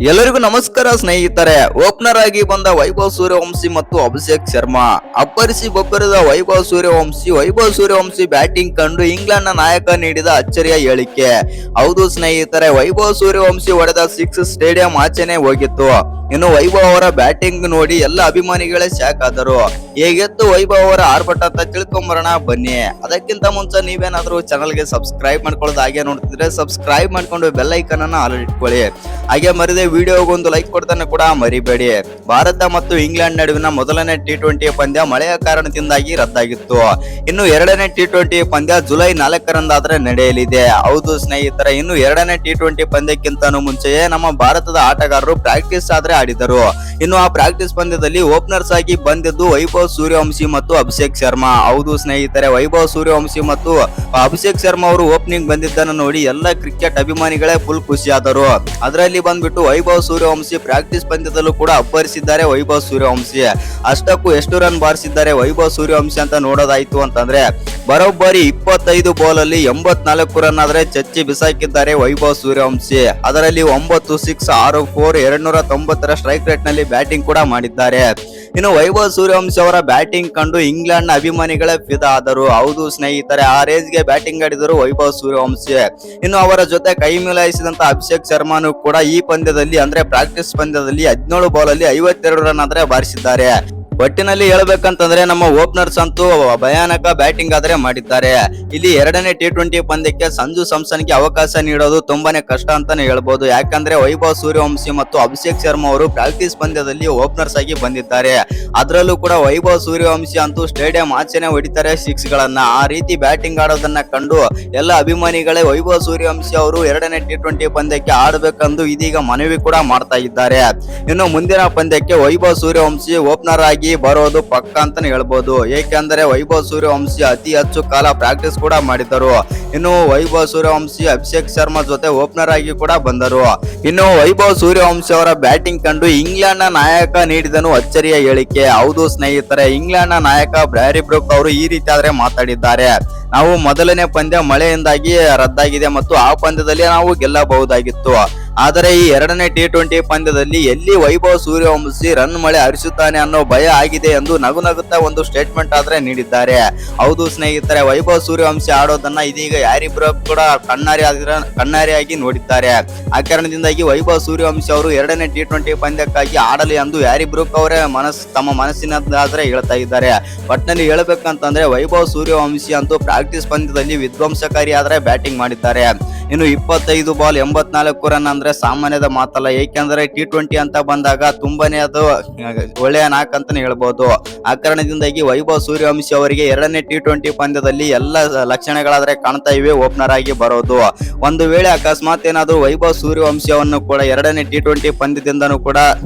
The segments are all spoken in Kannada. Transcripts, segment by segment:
ಎಲ್ಲರಿಗೂ ನಮಸ್ಕಾರ ಸ್ನೇಹಿತರೆ. ಓಪನರ್ ಆಗಿ ಬಂದ ವೈಭವ್ ಸೂರ್ಯವಂಶಿ ಮತ್ತು ಅಭಿಷೇಕ್ ಶರ್ಮಾ ಅಪ್ಪರಿಸಿ ಬಬ್ಬರಿದ ವೈಭವ್ ಸೂರ್ಯವಂಶಿ ಬ್ಯಾಟಿಂಗ್ ಕಂಡು ಇಂಗ್ಲೆಂಡ್ ನ ನಾಯಕ ನೀಡಿದ ಅಚ್ಚರಿಯ ಹೇಳಿಕೆ. ಹೌದು ಸ್ನೇಹಿತರೆ, ವೈಭವ್ ಸೂರ್ಯವಂಶಿ ಹೊಡೆದ 6 ಸ್ಟೇಡಿಯಂ ಆಚೆನೆ ಹೋಗಿತ್ತು. ಇನ್ನು ವೈಭವ್ ಅವರ ಬ್ಯಾಟಿಂಗ್ ನೋಡಿ ಎಲ್ಲ ಅಭಿಮಾನಿಗಳೇ ಶಾಕ್ ಆದರು. ಹೇಗೆತ್ತು ವೈಭವ್ ಅವರ ಆರ್ಭಟ ಅಂತ ತಿಳ್ಕೊಂಬರೋಣ ಬನ್ನಿ. ಅದಕ್ಕಿಂತ ಮುಂಚೆ ನೀವೇನಾದ್ರೂ ಚಾನಲ್ಗೆ ಸಬ್ಸ್ಕ್ರೈಬ್ ಮಾಡ್ಕೊಳ್ಳೋದು ಹಾಗೆ ನೋಡ್ತಿದ್ರೆ ಸಬ್ಸ್ಕ್ರೈಬ್ ಮಾಡ್ಕೊಂಡು ಬೆಲ್ ಐಕನ್ ಅನ್ನ ಆಲ್ ಇಟ್ಕೊಳ್ಳಿ. ಹಾಗೆ ಮರಿದೆ ವಿಡಿಯೋಗೆ ಒಂದು ಲೈಕ್ ಕೊಡ್ತಾನೆ ಕೂಡ ಮರಿಬೇಡಿ. ಭಾರತ ಮತ್ತು ಇಂಗ್ಲೆಂಡ್ ನಡುವಿನ ಮೊದಲನೇ T20 ಪಂದ್ಯ ಮಳೆಯ ಕಾರಣದಿಂದಾಗಿ ರದ್ದಾಗಿತ್ತು. ಇನ್ನು ಎರಡನೇ T20 ಪಂದ್ಯ ಜುಲೈ 4ರಂದಾದ್ರೆ ನಡೆಯಲಿದೆ. ಹೌದು ಸ್ನೇಹಿತರೆ, ಇನ್ನು ಎರಡನೇ T20 ಪಂದ್ಯಕ್ಕಿಂತನೂ ಮುಂಚೆಯೇ ನಮ್ಮ ಭಾರತದ ಆಟಗಾರರು ಪ್ರಾಕ್ಟೀಸ್ ಆದ್ರೆ ಆಡಿದರು. ಇನ್ನು ಆ ಪ್ರಾಕ್ಟೀಸ್ ಪಂದ್ಯದಲ್ಲಿ ಓಪನರ್ಸ್ ಆಗಿ ಬಂದಿದ್ದು ವೈಭವ್ ಸೂರ್ಯವಂಶಿ ಮತ್ತು ಅಭಿಷೇಕ್ ಶರ್ಮಾ. ಹೌದು ಸ್ನೇಹಿತರೆ, ವೈಭವ್ ಸೂರ್ಯವಂಶಿ ಮತ್ತು ಅಭಿಷೇಕ್ ಶರ್ಮಾ ಅವರು ಓಪನಿಂಗ್ ಬಂದಿದ್ದನ್ನು ನೋಡಿ ಎಲ್ಲ ಕ್ರಿಕೆಟ್ ಅಭಿಮಾನಿಗಳೇ ಫುಲ್ ಖುಷಿಯಾದರು. ಅದರಲ್ಲಿ ಬಂದ್ಬಿಟ್ಟು ವೈಭವ್ ಸೂರ್ಯವಂಶಿ ಪ್ರಾಕ್ಟೀಸ್ ಪಂದ್ಯದಲ್ಲೂ ಕೂಡ ಅಬ್ಬರಿಸಿದ್ದಾರೆ. ವೈಭವ್ ಸೂರ್ಯವಂಶಿ ಅಷ್ಟಕ್ಕೂ ಎಷ್ಟು ರನ್ ಬಾರಿಸಿದ್ದಾರೆ ವೈಭವ್ ಸೂರ್ಯವಂಶಿ ಅಂತ ನೋಡೋದಾಯ್ತು ಅಂತಂದ್ರೆ ಬರೋಬ್ಬರಿ 25 ಬಾಲ್ ಅಲ್ಲಿ 84 ರನ್ ಆದ್ರೆ ಚಚ್ಚಿ ಬಿಸಾಕಿದ್ದಾರೆ ವೈಭವ್ ಸೂರ್ಯವಂಶಿ. ಅದರಲ್ಲಿ 9 6 6 4 290 ಸ್ಟ್ರೈಕ್ ರೇಟ್ ನಲ್ಲಿ ಬ್ಯಾಟಿಂಗ್ ಕೂಡ ಮಾಡಿದ್ದಾರೆ. ಇನ್ನು ವೈಭವ್ ಸೂರ್ಯವಂಶಿ ಅವರ ಬ್ಯಾಟಿಂಗ್ ಕಂಡು ಇಂಗ್ಲೆಂಡ್ ನ ಅಭಿಮಾನಿಗಳೇ ಫಿದಾ ಆದರು. ಹೌದು ಸ್ನೇಹಿತರೆ, ಆ ರೇಂಜ್ ಗೆ ಬ್ಯಾಟಿಂಗ್ ಆಡಿದರು ವೈಭವ್ ಸೂರ್ಯವಂಶಿ. ಇನ್ನು ಅವರ ಜೊತೆ ಕೈ ಮಿಲಾಯಿಸಿದಂತ ಅಭಿಷೇಕ್ ಶರ್ಮಾನು ಕೂಡ ಈ ಪಂದ್ಯದಲ್ಲಿ ಅಂದ್ರೆ ಪ್ರಾಕ್ಟೀಸ್ ಪಂದ್ಯದಲ್ಲಿ 17 ಬಾಲ್ ಅಲ್ಲಿ 52 ರನ್ ಆದ್ರೆ ಬಾರಿಸಿದ್ದಾರೆ. ಒಟ್ಟಿನಲ್ಲಿ ಹೇಳ್ಬೇಕಂತಂದ್ರೆ ನಮ್ಮ ಓಪನರ್ಸ್ ಅಂತೂ ಭಯಾನಕ ಬ್ಯಾಟಿಂಗ್ ಆದ್ರೆ ಮಾಡಿದ್ದಾರೆ. ಇಲ್ಲಿ ಎರಡನೇ T20 ಪಂದ್ಯಕ್ಕೆ ಸಂಜು ಸ್ಯಾಮ್ಸನ್ಗೆ ಅವಕಾಶ ನೀಡೋದು ತುಂಬಾನೇ ಕಷ್ಟ ಅಂತಾನೆ ಹೇಳ್ಬೋದು. ಯಾಕಂದ್ರೆ ವೈಭವ್ ಸೂರ್ಯವಂಶಿ ಮತ್ತು ಅಭಿಷೇಕ್ ಶರ್ಮಾ ಅವರು ಪ್ರಾಕ್ಟೀಸ್ ಪಂದ್ಯದಲ್ಲಿ ಓಪನರ್ಸ್ ಆಗಿ ಬಂದಿದ್ದಾರೆ. ಅದರಲ್ಲೂ ಕೂಡ ವೈಭವ್ ಸೂರ್ಯವಂಶಿ ಅಂತೂ ಸ್ಟೇಡಿಯಂ ಆಚೆನೆ ಹೊಡಿತಾರೆ 6 ಗಳನ್ನ. ಆ ರೀತಿ ಬ್ಯಾಟಿಂಗ್ ಆಡೋದನ್ನ ಕಂಡು ಎಲ್ಲ ಅಭಿಮಾನಿಗಳೇ ವೈಭವ್ ಸೂರ್ಯವಂಶಿ ಅವರು ಎರಡನೇ T20 ಪಂದ್ಯಕ್ಕೆ ಆಡಬೇಕೆಂದು ಇದೀಗ ಮನವಿ ಕೂಡ ಮಾಡ್ತಾ ಇದ್ದಾರೆ. ಇನ್ನು ಮುಂದಿನ ಪಂದ್ಯಕ್ಕೆ ವೈಭವ್ ಸೂರ್ಯವಂಶಿ ಓಪನರ್ ಆಗಿ ಬರೋದು ಪಕ್ಕ ಅಂತಾನೆ ಹೇಳ್ಬೋದು. ಏಕೆಂದರೆ ವೈಭವ್ ಸೂರ್ಯವಂಶಿ ಅತಿ ಹೆಚ್ಚು ಕಾಲ ಪ್ರಾಕ್ಟೀಸ್ ಕೂಡ ಮಾಡಿದರು. ಇನ್ನು ವೈಭವ್ ಸೂರ್ಯವಂಶಿ ಅಭಿಷೇಕ್ ಶರ್ಮಾ ಜೊತೆ ಓಪನರ್ ಆಗಿ ಕೂಡ ಬಂದರು. ಇನ್ನು ವೈಭವ್ ಸೂರ್ಯವಂಶಿ ಅವರ ಬ್ಯಾಟಿಂಗ್ ಕಂಡು ಇಂಗ್ಲೆಂಡ್ ನ ನಾಯಕ ನೀಡಿದನು ಅಚ್ಚರಿಯ ಹೇಳಿಕೆ. ಹೌದು ಸ್ನೇಹಿತರೆ, ಇಂಗ್ಲೆಂಡ್ ನ ನಾಯಕ ಬ್ರ್ಯಾರಿ ಬ್ರೂಕ್ ಅವರು ಈ ರೀತಿ ಆದ್ರೆ ಮಾತಾಡಿದ್ದಾರೆ. ನಾವು ಮೊದಲನೇ ಪಂದ್ಯ ಮಳೆಯಿಂದಾಗಿ ರದ್ದಾಗಿದೆ ಮತ್ತು ಆ ಪಂದ್ಯದಲ್ಲಿ ನಾವು ಗೆಲ್ಲಬಹುದಾಗಿತ್ತು. ಆದರೆ ಈ ಎರಡನೇ T20 ಪಂದ್ಯದಲ್ಲಿ ಎಲ್ಲಿ ವೈಭವ್ ಸೂರ್ಯವಂಶಿ ರನ್ ಮಳೆ ಹರಿಸುತ್ತಾನೆ ಅನ್ನೋ ಭಯ ಆಗಿದೆ ಎಂದು ನಗುತ್ತಾ ಒಂದು ಸ್ಟೇಟ್ಮೆಂಟ್ ಆದ್ರೆ ನೀಡಿದ್ದಾರೆ. ಹೌದು ಸ್ನೇಹಿತರೆ, ವೈಭವ್ ಸೂರ್ಯವಂಶಿ ಆಡೋದನ್ನ ಇದೀಗ ಬ್ರ್ಯಾರಿ ಬ್ರೂಕ್ ಕೂಡ ಕಣ್ಣಾರಿಯಾಗಿ ನೋಡಿದ್ದಾರೆ. ಆ ಕಾರಣದಿಂದಾಗಿ ವೈಭವ್ ಸೂರ್ಯವಂಶಿ ಅವರು ಎರಡನೇ T20 ಪಂದ್ಯಕ್ಕಾಗಿ ಆಡಲಿ ಎಂದು ಬ್ರ್ಯಾರಿ ಬ್ರೂಕ್ ಅವರೇ ತಮ್ಮ ಮನಸ್ಸಿನಾದ್ರೆ ಹೇಳ್ತಾ ಇದ್ದಾರೆ. ಒಟ್ಟಿನಲ್ಲಿ ಹೇಳ್ಬೇಕಂತಂದ್ರೆ ವೈಭವ್ ಸೂರ್ಯವಂಶಿ ಅಂತೂ ಪ್ರಾಕ್ಟೀಸ್ ಪಂದ್ಯದಲ್ಲಿ ವಿಧ್ವಂಸಕಾರಿ ಆದ್ರೆ ಬ್ಯಾಟಿಂಗ್ ಮಾಡಿದ್ದಾರೆ. ಇನ್ನು 25 ಬಾಲ್ 84 ರನ್ ಅಂದ್ರೆ ಸಾಮಾನ್ಯದ ಮಾತಲ್ಲ. ಏಕೆಂದ್ರೆ T20 ಅಂತ ಬಂದಾಗ ತುಂಬಾನೇ ಅದು ಒಳ್ಳೆಯ ನಾಕ್ ಅಂತಾನೆ ಹೇಳ್ಬೋದು. ಆ ಕಾರಣದಿಂದಾಗಿ ವೈಭವ್ ಸೂರ್ಯವಂಶಿ ಅವರಿಗೆ ಎರಡನೇ T20 ಪಂದ್ಯದಲ್ಲಿ ಎಲ್ಲ ಲಕ್ಷಣಗಳಾದ್ರೆ ಕಾಣ್ತಾ ಇವೆ ಓಪನರ್ ಆಗಿ ಬರೋದು. ಒಂದು ವೇಳೆ ಅಕಸ್ಮಾತ್ ಏನಾದ್ರು ವೈಭವ್ ಸೂರ್ಯವಂಶಿ ಅವನ್ನು ಕೂಡ ಎರಡನೇ T20 ಪಂದ್ಯದಿಂದನೂ ಕೂಡ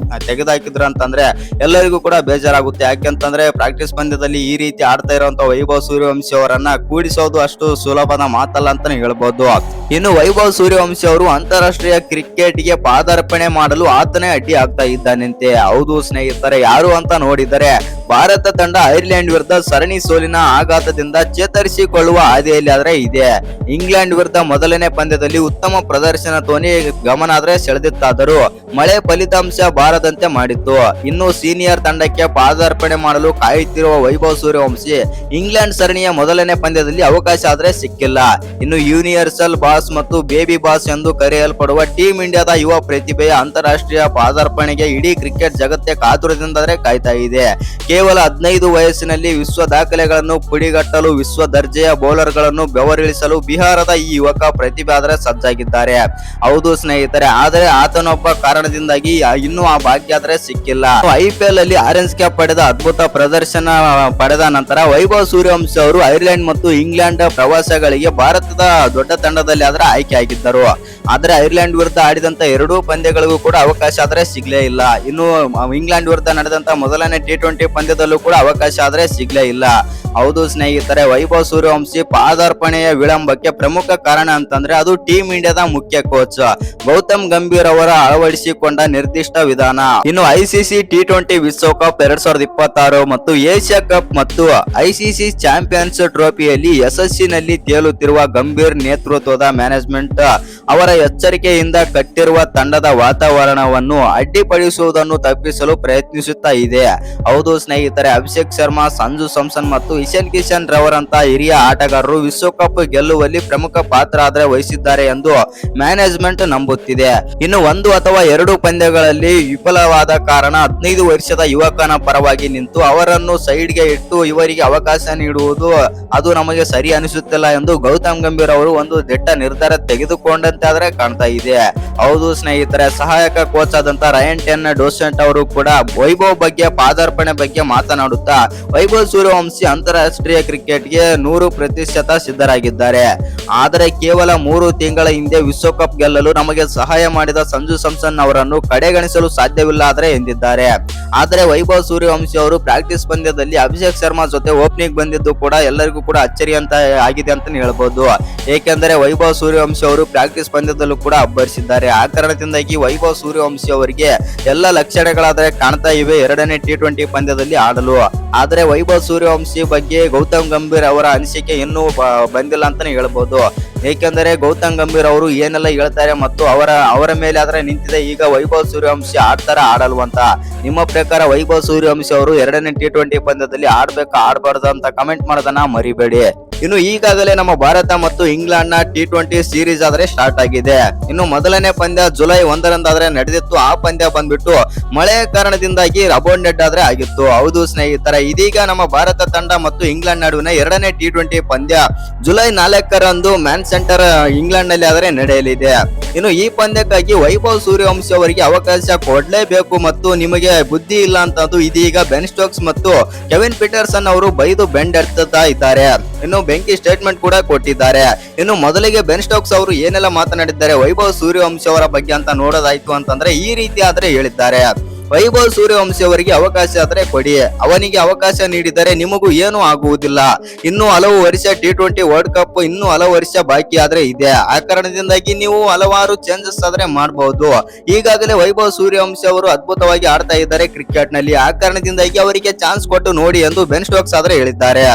ತೆಗೆದುಹಾಕಿದ್ರು ಅಂತಂದ್ರೆ ಎಲ್ಲರಿಗೂ ಕೂಡ ಬೇಜಾರಾಗುತ್ತೆ. ಯಾಕೆಂತಂದ್ರೆ ಪ್ರಾಕ್ಟೀಸ್ ಪಂದ್ಯದಲ್ಲಿ ಈ ರೀತಿ ಆಡ್ತಾ ಇರುವಂತ ವೈಭವ್ ಸೂರ್ಯವಂಶಿ ಅವರನ್ನ ಕೂಡಿಸೋದು ಅಷ್ಟು ಸುಲಭದ ಮಾತಲ್ಲ ಅಂತಾನೆ ಹೇಳ್ಬೋದು. ಇನ್ನು ವೈಭವ್ ಸೂರ್ಯವಂಶಿ ಅವರು ಅಂತಾರಾಷ್ಟ್ರೀಯ ಕ್ರಿಕೆಟ್ಗೆ ಪಾದಾರ್ಪಣೆ ಮಾಡಲು ಆತನೇ ಅಡ್ಡಿ ಆಗ್ತಾ ಇದ್ದಾನಂತೆ. ಹೌದು ಸ್ನೇಹಿತರೆ, ಯಾರು ಅಂತ ನೋಡಿದರೆ ಭಾರತ ತಂಡ ಐರ್ಲೆಂಡ್ ವಿರುದ್ಧ ಸರಣಿ ಸೋಲಿನ ಆಘಾತದಿಂದ ಚೇತರಿಸಿಕೊಳ್ಳುವ ಹಾದಿಯಲ್ಲಿ ಆದ್ರೆ ಇದೆ. ಇಂಗ್ಲೆಂಡ್ ವಿರುದ್ಧ ಮೊದಲನೇ ಪಂದ್ಯದಲ್ಲಿ ಉತ್ತಮ ಪ್ರದರ್ಶನ ತೋನಿ ಗಮನ ಆದ್ರೆ ಸೆಳೆದಿತ್ತಾದರೂ ಮಳೆ ಫಲಿತಾಂಶ ಬಾರದಂತೆ ಮಾಡಿತ್ತು. ಇನ್ನು ಸೀನಿಯರ್ ತಂಡಕ್ಕೆ ಪಾದಾರ್ಪಣೆ ಮಾಡಲು ಕಾಯುತ್ತಿರುವ ವೈಭವ್ ಸೂರ್ಯವಂಶಿ ಇಂಗ್ಲೆಂಡ್ ಸರಣಿಯ ಮೊದಲನೇ ಪಂದ್ಯದಲ್ಲಿ ಅವಕಾಶ ಆದ್ರೆ ಸಿಕ್ಕಿಲ್ಲ. ಇನ್ನು ಯೂನಿವರ್ಸಲ್ ಬಾಸ್ ಮತ್ತು ಬೇಬಿ ಬಾಸ್ ಎಂದು ಕರೆಯಲ್ಪಡುವ ಟೀಮ್ ಇಂಡಿಯಾದ ಯುವ ಪ್ರತಿಭೆಯ ಅಂತಾರಾಷ್ಟ್ರೀಯ ಪಾದಾರ್ಪಣೆಗೆ ಇಡೀ ಕ್ರಿಕೆಟ್ ಜಗತ್ತೇ ಕಾತುರದಿಂದಾದ್ರೆ ಕಾಯ್ತಾ ಇದೆ. ಕೇವಲ 15 ವಯಸ್ಸಿನಲ್ಲಿ ವಿಶ್ವ ದಾಖಲೆಗಳನ್ನು ಪುಡಿಗಟ್ಟಲು ವಿಶ್ವ ದರ್ಜೆಯ ಬೌಲರ್ ಗಳನ್ನು ಬೆವರಿಳಿಸಲು ಬಿಹಾರದ ಈ ಯುವಕ ಪ್ರತಿಭೆ ಆದ್ರೆ ಸಜ್ಜಾಗಿದ್ದಾರೆ. ಹೌದು ಸ್ನೇಹಿತರೆ, ಆದರೆ ಆತನೊಬ್ಬ ಕಾರಣದಿಂದಾಗಿ ಇನ್ನೂ ಆ ಭಾಗ್ಯ ಆದ್ರೆ ಸಿಕ್ಕಿಲ್ಲ. IPL ಅಲ್ಲಿ ಆರೆಂಜ್ ಕ್ಯಾಪ್ ಪಡೆದ ಅದ್ಭುತ ಪ್ರದರ್ಶನ ಪಡೆದ ನಂತರ ವೈಭವ್ ಸೂರ್ಯವಂಶಿ ಅವರು ಐರ್ಲೆಂಡ್ ಮತ್ತು ಇಂಗ್ಲೆಂಡ್ ಪ್ರವಾಸಗಳಿಗೆ ಭಾರತದ ದೊಡ್ಡ ತಂಡದಲ್ಲಿ ಆದ್ರೆ ಆಯ್ಕೆ ಆಗಿದ್ದರು. ಆದ್ರೆ ಐರ್ಲೆಂಡ್ ವಿರುದ್ಧ ಆಡಿದಂತ 2 ಪಂದ್ಯಗಳಿಗೂ ಕೂಡ ಅವಕಾಶ ಆದ್ರೆ ಸಿಗ್ಲೇ ಇಲ್ಲ. ಇನ್ನು ಇಂಗ್ಲೆಂಡ್ ವಿರುದ್ಧ ನಡೆದಂತ ಮೊದಲನೇ T20 ಪಂದ್ಯದಲ್ಲೂ ಕೂಡ ಅವಕಾಶ ಆದ್ರೆ ಸಿಗ್ಲೇ ಇಲ್ಲ. ಹೌದು ಸ್ನೇಹಿತರೆ, ವೈಭವ್ ಸೂರ್ಯವಂಶಿ ಪಾದಾರ್ಪಣೆಯ ವಿಳಂಬಕ್ಕೆ ಪ್ರಮುಖ ಕಾರಣ ಅಂತಂದ್ರೆ ಅದು ಟೀಮ್ ಇಂಡಿಯಾದ ಮುಖ್ಯ ಕೋಚ್ ಗೌತಮ್ ಗಂಭೀರ್ ಅವರ ಅಳವಡಿಸಿಕೊಂಡ ನಿರ್ದಿಷ್ಟ ವಿಧಾನ. ಇನ್ನು ಐಸಿಸಿ T20 ವಿಶ್ವಕಪ್ 2026 ಮತ್ತು ಏಷ್ಯಾ ಕಪ್ ಮತ್ತು ಐಸಿಸಿ ಚಾಂಪಿಯನ್ಸ್ ಟ್ರೋಫಿಯಲ್ಲಿ ಯಶಸ್ಸಿನಲ್ಲಿ ತೇಲುತ್ತಿರುವ ಗಂಭೀರ್ ನೇತೃತ್ವದ ಮ್ಯಾನೇಜ್ಮೆಂಟ್ ಅವರ ಎಚ್ಚರಿಕೆಯಿಂದ ಕಟ್ಟಿರುವ ತಂಡದ ವಾತಾವರಣವನ್ನು ಅಡ್ಡಿಪಡಿಸುವುದನ್ನು ತಪ್ಪಿಸಲು ಪ್ರಯತ್ನಿಸುತ್ತಾ ಇದೆ. ಹೌದು ಸ್ನೇಹಿತರೆ, ಅಭಿಷೇಕ್ ಶರ್ಮಾ, ಸಂಜು ಸ್ಯಾಮ್ಸನ್ ಮತ್ತು ಇಶಾನ್ ಕಿಶನ್ ರವರಂತಹ ಹಿರಿಯ ಆಟಗಾರರು ವಿಶ್ವಕಪ್ ಗೆಲ್ಲುವಲ್ಲಿ ಪ್ರಮುಖ ಪಾತ್ರ ವಹಿಸಿದ್ದಾರೆ ಎಂದು ಮ್ಯಾನೇಜ್ಮೆಂಟ್ ನಂಬುತ್ತಿದೆ. ಇನ್ನು 1 ಅಥವಾ 2 ಪಂದ್ಯಗಳಲ್ಲಿ ವಿಫಲವಾದ ಕಾರಣ 15 ವರ್ಷದ ಯುವಕನ ಪರವಾಗಿ ನಿಂತು ಅವರನ್ನು ಸೈಡ್ಗೆ ಇಟ್ಟು ಇವರಿಗೆ ಅವಕಾಶ ನೀಡುವುದು ಅದು ನಮಗೆ ಸರಿ ಅನಿಸುತ್ತಿಲ್ಲ ಎಂದು ಗೌತಮ್ ಗಂಭೀರ್ ಅವರು ಒಂದು ದಿಟ್ಟ ನಿರ್ಧಾರ ತೆಗೆದುಕೊಂಡಂತೆ ಆದ್ರೆ ಕಾಣ್ತಾ ಇದೆ. ಹೌದು ಸ್ನೇಹಿತರೆ, ಸಹಾಯಕ ಕೋಚ್ ಆದಂತ ರಯನ್ ಟೆನ್ ಡೋಸೆಂಟ್ ಅವರು ಕೂಡ ವೈಭವ್ ಬಗ್ಗೆ ಪಾದಾರ್ಪಣೆ ಬಗ್ಗೆ ಮಾತನಾಡುತ್ತಾ ವೈಭವ್ ಸೂರ್ಯವಂಶಿ ಅಂತಾರಾಷ್ಟ್ರೀಯ ಕ್ರಿಕೆಟ್ಗೆ 100% ಸಿದ್ಧರಾಗಿದ್ದಾರೆ. ಆದರೆ ಕೇವಲ 3 ತಿಂಗಳ ಹಿಂದೆ ವಿಶ್ವಕಪ್ ಗೆಲ್ಲಲು ನಮಗೆ ಸಹಾಯ ಮಾಡಿದ ಸಂಜು ಸ್ಯಾಮ್ಸನ್ ಅವರನ್ನು ಕಡೆಗಣಿಸಲು ಸಾಧ್ಯವಿಲ್ಲ ಎಂದಿದ್ದಾರೆ. ಆದರೆ ವೈಭವ್ ಸೂರ್ಯವಂಶಿ ಅವರು ಪ್ರಾಕ್ಟೀಸ್ ಪಂದ್ಯದಲ್ಲಿ ಅಭಿಷೇಕ್ ಶರ್ಮಾ ಜೊತೆ ಓಪನಿಂಗ್ ಬಂದಿದ್ದು ಕೂಡ ಎಲ್ಲರಿಗೂ ಕೂಡ ಅಚ್ಚರಿ ಅಂತ ಆಗಿದೆ ಅಂತ ಹೇಳ್ಬೋದು. ಏಕೆಂದರೆ ವೈಭವ್ ಸೂರ್ಯವಂಶಿ ಅವರು ಪ್ರಾಕ್ಟೀಸ್ ಪಂದ್ಯದಲ್ಲೂ ಕೂಡ ಅಬ್ಬರಿಸಿದ್ದಾರೆ. ಆ ಕಾರಣದಿಂದಾಗಿ ವೈಭವ್ ಸೂರ್ಯವಂಶಿ ಅವರಿಗೆ ಎಲ್ಲ ಲಕ್ಷಣಗಳಾದರೆ ಕಾಣ್ತಾ ಇವೆ 2ನೇ T20 ಪಂದ್ಯದಲ್ಲಿ ಆಡಲು. ಆದರೆ ವೈಭವ್ ಸೂರ್ಯವಂಶಿ ಬಗ್ಗೆ ಗೌತಮ್ ಗಂಭೀರ್ ಅವರ ಅನಿಸಿಕೆ ಇನ್ನೂ ಬಂದಿಲ್ಲ ಅಂತಾನೆ ಹೇಳ್ಬೋದು. ಏಕೆಂದರೆ ಗೌತಮ್ ಗಂಭೀರ್ ಅವರು ಏನೆಲ್ಲ ಹೇಳ್ತಾರೆ ಮತ್ತು ಅವರ ಮೇಲೆ ಆದ್ರೆ ನಿಂತಿದೆ ಈಗ ವೈಭವ್ ಸೂರ್ಯವಂಶಿ ಆಡ್ತಾರ ಆಡಲ್ವಂತ. ನಿಮ್ಮ ಪ್ರಕಾರ ವೈಭವ್ ಸೂರ್ಯವಂಶಿ ಅವರು 2ನೇ T20 ಪಂದ್ಯದಲ್ಲಿ ಆಡ್ಬೇಕಾ ಆಡಬಾರ್ದು ಅಂತ ಕಮೆಂಟ್ ಮಾಡೋದನ್ನ ಮರಿಬೇಡಿ. ಇನ್ನು ಈಗಾಗಲೇ ನಮ್ಮ ಭಾರತ ಮತ್ತು ಇಂಗ್ಲೆಂಡ್ ನ T20 ಸೀರೀಸ್ ಆದ್ರೆ ಸ್ಟಾರ್ಟ್ ಆಗಿದೆ. ಇನ್ನು ಮೊದಲನೇ ಪಂದ್ಯ ಜುಲೈ 1ರಂದಾದ್ರೆ ನಡೆದಿತ್ತು. ಆ ಪಂದ್ಯ ಬಂದ್ಬಿಟ್ಟು ಮಳೆಯ ಕಾರಣದಿಂದಾಗಿ ಅಬೋಂಡೆಡ್ ಆದ್ರೆ ಆಗಿತ್ತು. ಹೌದು ಸ್ನೇಹಿತರೆ, ಇದೀಗ ನಮ್ಮ ಭಾರತ ತಂಡ ಮತ್ತು ಇಂಗ್ಲೆಂಡ್ ನಡುವಿನ 2ನೇ T20 ಪಂದ್ಯ ಜುಲೈ 4ರಂದು ಮ್ಯಾನ್ಚೆಸ್ಟರ್ ಇಂಗ್ಲೆಂಡ್ ನಲ್ಲಿ ಆದ್ರೆ ನಡೆಯಲಿದೆ. ಇನ್ನು ಈ ಪಂದ್ಯಕ್ಕಾಗಿ ವೈಭವ್ ಸೂರ್ಯವಂಶಿ ಅವರಿಗೆ ಅವಕಾಶ ಕೊಡ್ಲೇಬೇಕು ಮತ್ತು ನಿಮಗೆ ಬುದ್ಧಿ ಇಲ್ಲ ಅಂತಂದು ಇದೀಗ ಬೆನ್ ಸ್ಟೋಕ್ಸ್ ಮತ್ತು ಕೆವಿನ್ ಪೀಟರ್ಸನ್ ಅವರು ಬೈದು ಬೆಂಡೆಡ್ತಾ ಇದ್ದಾರೆ. ಇನ್ನು ಬೆಂಕಿ ಸ್ಟೇಟ್ಮೆಂಟ್ ಕೂಡ ಕೊಟ್ಟಿದ್ದಾರೆ. ಇನ್ನು ಮೊದಲಿಗೆ ಬೆನ್ ಸ್ಟೋಕ್ಸ್ ಅವರು ಏನೆಲ್ಲ ಮಾತನಾಡಿದ್ದಾರೆ ವೈಭವ್ ಸೂರ್ಯವಂಶಿ ಅವರ ಬಗ್ಗೆ ಅಂತ ನೋಡೋದಾಯ್ತು ಅಂತಂದ್ರೆ ಈ ರೀತಿ ಆದ್ರೆ ಹೇಳಿದ್ದಾರೆ. ವೈಭವ್ ಸೂರ್ಯವಂಶಿ ಅವರಿಗೆ ಅವಕಾಶ ಆದ್ರೆ ಕೊಡಿ, ಅವನಿಗೆ ಅವಕಾಶ ನೀಡಿದರೆ ನಿಮಗೂ ಏನೂ ಆಗುವುದಿಲ್ಲ. ಇನ್ನು ಹಲವು ವರ್ಷ T20 ವರ್ಲ್ಡ್ ಕಪ್ ಇನ್ನೂ ಹಲವು ವರ್ಷ ಬಾಕಿ ಆದ್ರೆ ಇದೆ. ಆ ಕಾರಣದಿಂದಾಗಿ ನೀವು ಹಲವಾರು ಚೇಂಜಸ್ ಆದ್ರೆ ಮಾಡಬಹುದು. ಈಗಾಗಲೇ ವೈಭವ್ ಸೂರ್ಯವಂಶಿ ಅವರು ಅದ್ಭುತವಾಗಿ ಆಡ್ತಾ ಇದ್ದಾರೆ ಕ್ರಿಕೆಟ್ ನಲ್ಲಿ. ಆ ಕಾರಣದಿಂದಾಗಿ ಅವರಿಗೆ ಚಾನ್ಸ್ ಕೊಟ್ಟು ನೋಡಿ ಎಂದು ಬೆನ್ ಸ್ಟೋಕ್ಸ್ ಆದ್ರೆ ಹೇಳಿದ್ದಾರೆ.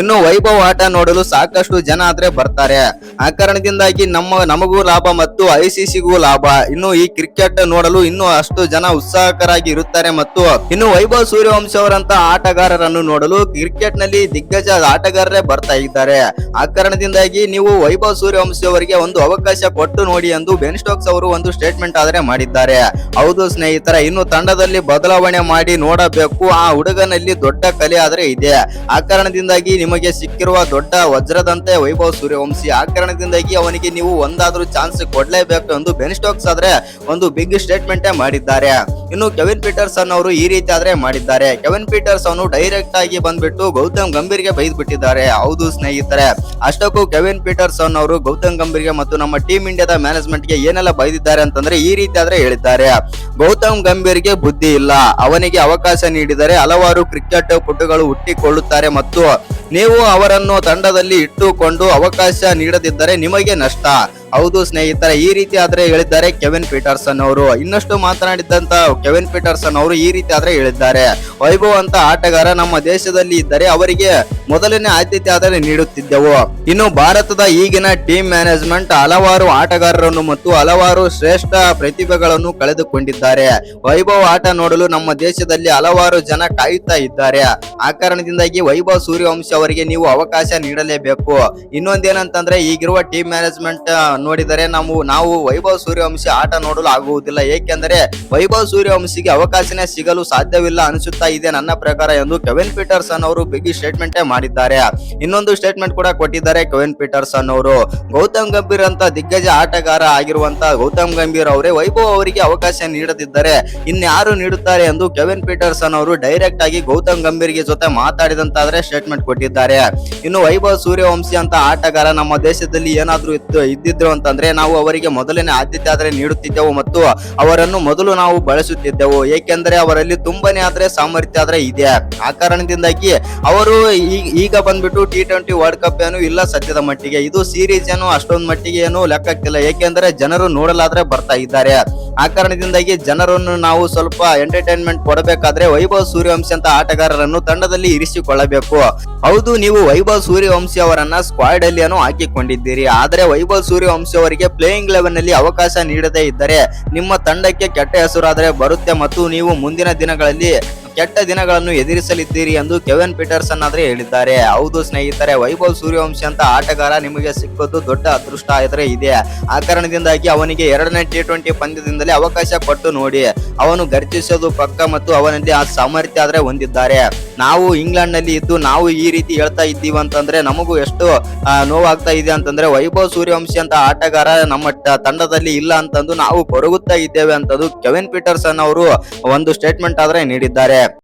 ಇನ್ನು ವೈಭವ್ ಆಟ ನೋಡಲು ಸಾಕಷ್ಟು ಜನ ಆದ್ರೆ ಬರ್ತಾರೆ. ಆ ಕಾರಣದಿಂದಾಗಿ ನಮಗೂ ಲಾಭ ಮತ್ತು ಐಸಿಸಿಗೂ ಲಾಭ. ಇನ್ನು ಈ ಕ್ರಿಕೆಟ್ ನೋಡಲು ಇನ್ನೂ ಅಷ್ಟು ಜನ ಉತ್ಸಾಹಕರಾಗಿ ಇರುತ್ತಾರೆ ಮತ್ತು ಇನ್ನು ವೈಭವ್ ಸೂರ್ಯವಂಶಿ ಅವರಂತ ಆಟಗಾರರನ್ನು ನೋಡಲು ಕ್ರಿಕೆಟ್ ನಲ್ಲಿ ದಿಗ್ಗಜ ಆಟಗಾರರೇ ಬರ್ತಾ ಇದ್ದಾರೆ. ಆ ಕಾರಣದಿಂದಾಗಿ ನೀವು ವೈಭವ್ ಸೂರ್ಯವಂಶಿ ಅವರಿಗೆ ಒಂದು ಅವಕಾಶ ಕೊಟ್ಟು ನೋಡಿ ಎಂದು ಬೆನ್ ಸ್ಟೋಕ್ಸ್ ಅವರು ಒಂದು ಸ್ಟೇಟ್ಮೆಂಟ್ ಆದ್ರೆ ಮಾಡಿದ್ದಾರೆ. ಹೌದು ಸ್ನೇಹಿತರೆ, ಇನ್ನು ತಂಡದಲ್ಲಿ ಬದಲಾವಣೆ ಮಾಡಿ ನೋಡಬೇಕು. ಆ ಹುಡುಗನಲ್ಲಿ ದೊಡ್ಡ ಕಲೆ ಆದ್ರೆ ಇದೆ. ಆ ಕಾರಣದಿಂದಾಗಿ ನಿಮಗೆ ಸಿಕ್ಕಿರುವ ದೊಡ್ಡ ವಜ್ರದಂತೆ ವೈಭವ್ ಸೂರ್ಯವಂಶಿ. ಆ ಕಾರಣದಿಂದಾಗಿ ಅವನಿಗೆ ನೀವು ಒಂದಾದ್ರೂ ಚಾನ್ಸ್ ಕೊಡ್ಲೇಬೇಕು ಎಂದು ಬೆನ್ ಸ್ಟೋಕ್ಸ್ ಆದ್ರೆ ಒಂದು ಬಿಗ್ ಸ್ಟೇಟ್ಮೆಂಟ್ ಮಾಡಿದ್ದಾರೆ. ಇನ್ನು ಕೆವಿನ್ ಪೀಟರ್ಸನ್ ಅವರು ಈ ರೀತಿ ಆದ್ರೆ ಮಾಡಿದ್ದಾರೆ. ಕೆವಿನ್ ಪೀಟರ್ಸನ್ ಡೈರೆಕ್ಟ್ ಆಗಿ ಬಂದ್ಬಿಟ್ಟು ಗೌತಮ್ ಗಂಭೀರ್ಗೆ ಬೈದ್ ಬಿಟ್ಟಿದ್ದಾರೆ. ಹೌದು ಸ್ನೇಹಿತರೆ, ಅಷ್ಟಕ್ಕೂ ಕೆವಿನ್ ಪೀಟರ್ಸನ್ ಅವರು ಗೌತಮ್ ಗಂಭೀರ್ಗೆ ಮತ್ತು ನಮ್ಮ ಟೀಮ್ ಇಂಡಿಯಾದ ಮ್ಯಾನೇಜ್ಮೆಂಟ್ ಗೆ ಏನೆಲ್ಲ ಬೈದಿದ್ದಾರೆ ಅಂತಂದ್ರೆ ಈ ರೀತಿ ಆದ್ರೆ ಹೇಳಿದ್ದಾರೆ. ಗೌತಮ್ ಗಂಭೀರ್ಗೆ ಬುದ್ಧಿ ಇಲ್ಲ, ಅವನಿಗೆ ಅವಕಾಶ ನೀಡಿದರೆ ಹಲವಾರು ಕ್ರಿಕೆಟ್ ಪಟುಗಳು ಹುಟ್ಟಿಕೊಳ್ಳುತ್ತಾರೆ ಮತ್ತು ನೀವು ಅವರನ್ನು ತಂಡದಲ್ಲಿ ಇಟ್ಟುಕೊಂಡು ಅವಕಾಶ ನೀಡದಿದ್ದರೆ ನಿಮಗೆ ನಷ್ಟ. ಹೌದು ಸ್ನೇಹಿತರೆ, ಈ ರೀತಿ ಆದ್ರೆ ಹೇಳಿದ್ದಾರೆ ಕೆವಿನ್ ಪೀಟರ್ಸನ್ ಅವರು. ಇನ್ನಷ್ಟು ಮಾತನಾಡಿದಂತ ಕೆವಿನ್ ಪೀಟರ್ಸನ್ ಅವರು ಈ ರೀತಿ ಆದ್ರೆ ಹೇಳಿದ್ದಾರೆ. ವೈಭವ್ ಅಂತ ಆಟಗಾರ ನಮ್ಮ ದೇಶದಲ್ಲಿ ಇದ್ದರೆ ಅವರಿಗೆ ಮೊದಲನೇ ಆದ್ಯತೆ ಆದರೆ ನೀಡುತ್ತಿದ್ದೆವು. ಇನ್ನು ಭಾರತದ ಈಗಿನ ಟೀಮ್ ಮ್ಯಾನೇಜ್ಮೆಂಟ್ ಹಲವಾರು ಆಟಗಾರರನ್ನು ಮತ್ತು ಹಲವಾರು ಶ್ರೇಷ್ಠ ಪ್ರತಿಭೆಗಳನ್ನು ಕಳೆದುಕೊಂಡಿದ್ದಾರೆ. ವೈಭವ್ ಆಟ ನೋಡಲು ನಮ್ಮ ದೇಶದಲ್ಲಿ ಹಲವಾರು ಜನ ಕಾಯುತ್ತಾ ಇದ್ದಾರೆ. ಆ ಕಾರಣದಿಂದಾಗಿ ವೈಭವ್ ಸೂರ್ಯವಂಶಿ ಅವರಿಗೆ ನೀವು ಅವಕಾಶ ನೀಡಲೇಬೇಕು. ಇನ್ನೊಂದೇನಂತಂದ್ರೆ ಈಗಿರುವ ಟೀಮ್ ಮ್ಯಾನೇಜ್ಮೆಂಟ್ ನೋಡಿದರೆ ನಾವು ವೈಭವ್ ಸೂರ್ಯವಂಶಿ ಆಟ ನೋಡಲು ಆಗುವುದಿಲ್ಲ. ಏಕೆಂದರೆ ವೈಭವ್ ಸೂರ್ಯವಂಶಿಗೆ ಅವಕಾಶನೇ ಸಿಗಲು ಸಾಧ್ಯವಿಲ್ಲ ಅನಿಸುತ್ತಾ ಇದೆ ನನ್ನ ಪ್ರಕಾರ ಎಂದು ಕೆವಿನ್ ಪೀಟರ್ಸನ್ ಅವರು ಬಿಗ್ ಸ್ಟೇಟ್ಮೆಂಟ್ ಮಾಡಿದ್ದಾರೆ. ಇನ್ನೊಂದು ಸ್ಟೇಟ್ಮೆಂಟ್ ಕೂಡ ಕೊಟ್ಟಿದ್ದಾರೆ ಕೆವಿನ್ ಪೀಟರ್ಸನ್ ಅವರು. ಗೌತಮ್ ಗಂಭೀರ್ ಅಂತ ದಿಗ್ಗಜ ಆಟಗಾರ ಆಗಿರುವಂತ ಗೌತಮ್ ಗಂಭೀರ್ ಅವರೇ ವೈಭವ್ ಅವರಿಗೆ ಅವಕಾಶ ನೀಡದಿದ್ದರೆ ಇನ್ಯಾರು ನೀಡುತ್ತಾರೆ ಎಂದು ಕೆವಿನ್ ಪೀಟರ್ಸನ್ ಅವರು ಡೈರೆಕ್ಟ್ ಆಗಿ ಗೌತಮ್ ಗಂಭೀರ್ಗೆ ಜೊತೆ ಮಾತಾಡಿದಂತಾದ್ರೆ ಸ್ಟೇಟ್ಮೆಂಟ್ ಕೊಟ್ಟಿದ್ದಾರೆ. ಇನ್ನು ವೈಭವ್ ಸೂರ್ಯವಂಶಿ ಅಂತ ಆಟಗಾರ ನಮ್ಮ ದೇಶದಲ್ಲಿ ಏನಾದ್ರೂ ಇದ್ದಿದ್ರು ಹೇಳಿದ್ರು ಅಂತಂದ್ರೆ ನಾವು ಅವರಿಗೆ ಮೊದಲನೇ ಆದ್ಯತೆ ಆದ್ರೆ ನೀಡುತ್ತಿದ್ದೆವು ಮತ್ತು ಅವರನ್ನು ಮೊದಲು ನಾವು ಬಳಸುತ್ತಿದ್ದೆವು. ಏಕೆಂದರೆ ಅವರಲ್ಲಿ ತುಂಬಾನೇ ಆದ್ರೆ ಸಾಮರ್ಥ್ಯ ಆದ್ರೆ ಇದೆ. ಆ ಕಾರಣದಿಂದಾಗಿ ಅವರು ಈಗ ಬಂದ್ಬಿಟ್ಟು T20 ವರ್ಲ್ಡ್ ಕಪ್ ಏನು ಇಲ್ಲ ಸದ್ಯದ ಮಟ್ಟಿಗೆ. ಇದು ಸೀರೀಸ್ ಏನು ಅಷ್ಟೊಂದು ಮಟ್ಟಿಗೆ ಏನು ಲೆಕ್ಕಕ್ಕಿಲ್ಲ, ಏಕೆಂದರೆ ಜನರು ನೋಡಲಾದ್ರೆ ಬರ್ತಾ ಇದ್ದಾರೆ. ಆ ಕಾರಣದಿಂದಾಗಿ ಜನರನ್ನು ನಾವು ಸ್ವಲ್ಪ ಎಂಟರ್ಟೈನ್ಮೆಂಟ್ ಕೊಡಬೇಕಾದ್ರೆ ವೈಭವ್ ಸೂರ್ಯವಂಶಿ ಅಂತ ಆಟಗಾರರನ್ನು ತಂಡದಲ್ಲಿ ಇರಿಸಿಕೊಳ್ಳಬೇಕು. ಹೌದು, ನೀವು ವೈಭವ್ ಸೂರ್ಯವಂಶಿ ಅವರನ್ನ ಸ್ಕ್ವಾಡ್ ಅಲ್ಲಿ ಏನೋ ಹಾಕಿಕೊಂಡಿದ್ದೀರಿ, ಆದರೆ ವೈಭವ್ ಸೂರ್ಯವಂಶಿ ಅವರಿಗೆ ಪ್ಲೇಯಿಂಗ್ ಲೆವೆನ್ ನಲ್ಲಿ ಅವಕಾಶ ನೀಡದೇ ಇದ್ದರೆ ನಿಮ್ಮ ತಂಡಕ್ಕೆ ಕೆಟ್ಟ ಹೆಸರಾದ್ರೆ ಬರುತ್ತೆ ಮತ್ತು ನೀವು ಮುಂದಿನ ದಿನಗಳಲ್ಲಿ ಕೆಟ್ಟ ದಿನಗಳನ್ನು ಎದುರಿಸಲಿದ್ದೀರಿ ಎಂದು ಕೆವಿನ್ ಪೀಟರ್ಸನ್ ಆದ್ರೆ ಹೇಳಿದ್ದಾರೆ. ಹೌದು ಸ್ನೇಹಿತರೆ, ವೈಭವ್ ಸೂರ್ಯವಂಶಿ ಅಂತ ಆಟಗಾರ ನಿಮಗೆ ಸಿಕ್ಕೋದು ದೊಡ್ಡ ಅದೃಷ್ಟ ಆದ್ರೆ ಇದೆ. ಆ ಕಾರಣದಿಂದಾಗಿ ಅವನಿಗೆ 2ನೇ T20 ಪಂದ್ಯದಿಂದಲೇ ಅವಕಾಶ ಕೊಟ್ಟು ನೋಡಿ. ಅವನು ಗರ್ಜಿಸೋದು ಪಕ್ಕ ಮತ್ತು ಅವನಲ್ಲಿ ಆ ಸಾಮರ್ಥ್ಯ ಆದ್ರೆ ಹೊಂದಿದ್ದಾರೆ. ನಾವು ಇಂಗ್ಲೆಂಡ್ ನಲ್ಲಿ ಇದ್ದು ನಾವು ಈ ರೀತಿ ಹೇಳ್ತಾ ಇದ್ದೀವಿ ಅಂತಂದ್ರೆ ನಮಗೂ ಎಷ್ಟು ನೋವಾಗ್ತಾ ಇದೆ ಅಂತಂದ್ರೆ ವೈಭವ್ ಸೂರ್ಯವಂಶಿ ಅಂತ ಆಟಗಾರ ನಮ್ಮ ತಂಡದಲ್ಲಿ ಇಲ್ಲ ಅಂತಂದು ನಾವು ಕೊರಗುತ್ತಾ ಇದ್ದೇವೆ ಅಂತಂದು ಕೆವಿನ್ ಪೀಟರ್ಸನ್ ಅವರು ಒಂದು ಸ್ಟೇಟ್ಮೆಂಟ್ ಆದ್ರೆ ನೀಡಿದ್ದಾರೆ.